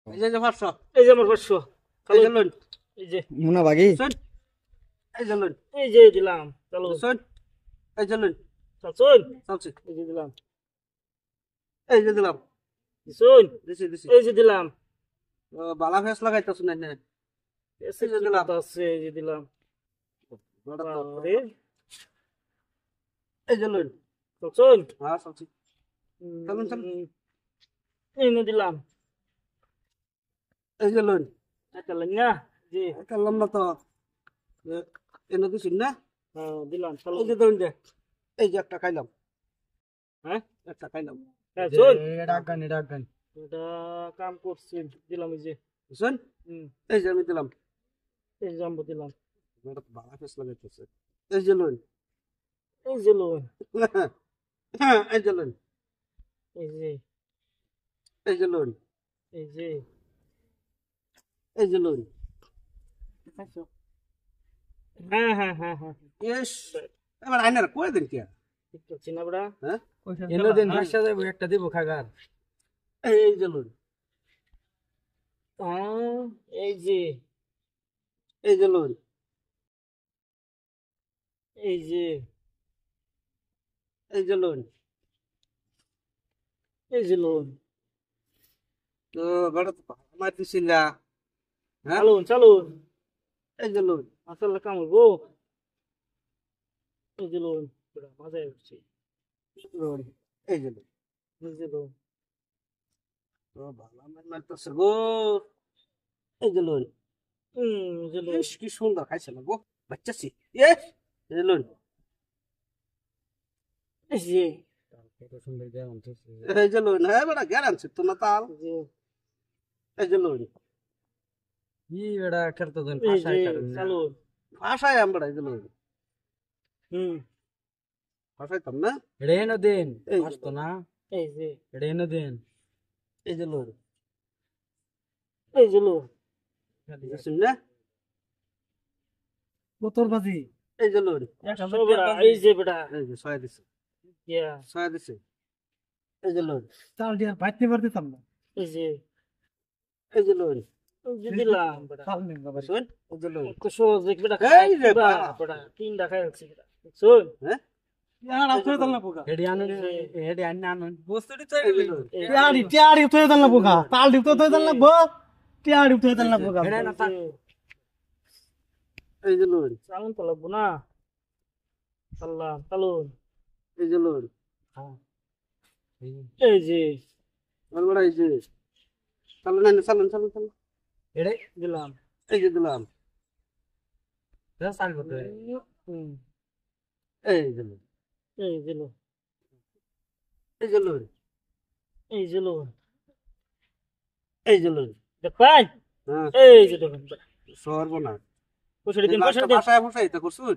এই যে 500 এই যে আমার 500 এই যে লন এই যে মুনা বাগি শুন এই যে লন এই যে দিলাম চলো শুন এই যে লন চল চালছি এই যে দিলাম এই যে দিলাম শুন দিছি এই যে দিলাম বালা ফেস লাগাইতাছ না না এই যে দিলাম আছে এই যে দিলাম আরে এই যে লন চল হ্যাঁ চালছি চলুন চলুন এই নে দিলাম এই যে লন একটা না জি কালাম না তো এনে দিছিস না দিলাম চলো এই যে দন দে এই যে একটা খাইলাম হ্যাঁ একটা খাইলাম হ্যাঁ চল ডাকগান এটা কাম করছি দিলাম এই যে শুন এই যে আমি দিলাম এই যে জাম্বো দিলাম বালা ফেস লাগাইতাছে এই যে লন এই যে লোন হ্যাঁ এই যে লন এই যে এই যে লন এই যে এই যে লন হ্যাঁ হ্যাঁ হ্যাঁ হ্যাঁ ইস এবার আইনার কই দেন কি ঠিক আছে না বড়া হ্যাঁ এনে দিন ভাষা যাইব একটা দিব খাগার এই যে লন এই যে এই যে লন এই যে এই যে লন এই যে লোন তো বড় আমার দিছিলা হ্যাঁ চালুন চালুন এই যে লন আসলে কাম হইবো এই যে লোন বড়া মজা হচ্ছে লন এই যে লন এই যে লোন তো ভালো মারতেছে গো এই যে লন এই যে লোন ইস কি সুন্দর খাইছে না গো বাচ্চাছি ইস এই যে লন এই যে কত সুন্দর দেয় অন্তছে এই যে লন হ্যাঁ বড় গ্যারান্টি তো না তাল এই যে এই যে লন ই বেড়া করতে দেন এই ভাষায় যে কারণ চালুন ভাষায় আমরা এই যে লন হুম ভাষায় তাম না রেনো দেন এই আসতো না এই যে রেনো দেন এই যে লন এই যে লোন বুঝছেন না কতর বাজি এই যে লন বড়া এই যে বড়া এই যে ছয় দিছে ইয়া ছয় দিছে এই যে লন চাল দিয়া বাইতে পারতে তাম না এই যে লন এই যে দিলাম বড়া চাল নেন বাবা শুন এই যে লন কত সহজ দেখ বড়া এই রে বাবা। বড়া তিনটা খাই আছে বড়া শুন হ্যাঁ ইয়ার আপনি তাল না পোকা হেডি আনন হেডি আনন বস্তুটি চাই এই যে লন টিয়াড়ি উঠে তাল না পোকা তাল দিতে তো তাল না বো টিয়াড়ি উঠে তাল না পোকা হেডা না এই যে লন চালুন তো লাগবো না আল্লাহ চালুন এই যে লন এই যে বড় এই যে চালুন না চালুন চালুন চালুন এড়ে দিলাম এই যে দিলাম চাল করতে হুম এই যে লন এই যে লোন এই যে লন এই যে লোন এই যে লন দেখ পাই হ্যাঁ এই যে দেখুন সর্বনাশ পয়সা দিন পয়সা দিন ভাষায় ভাষায় তো করছুন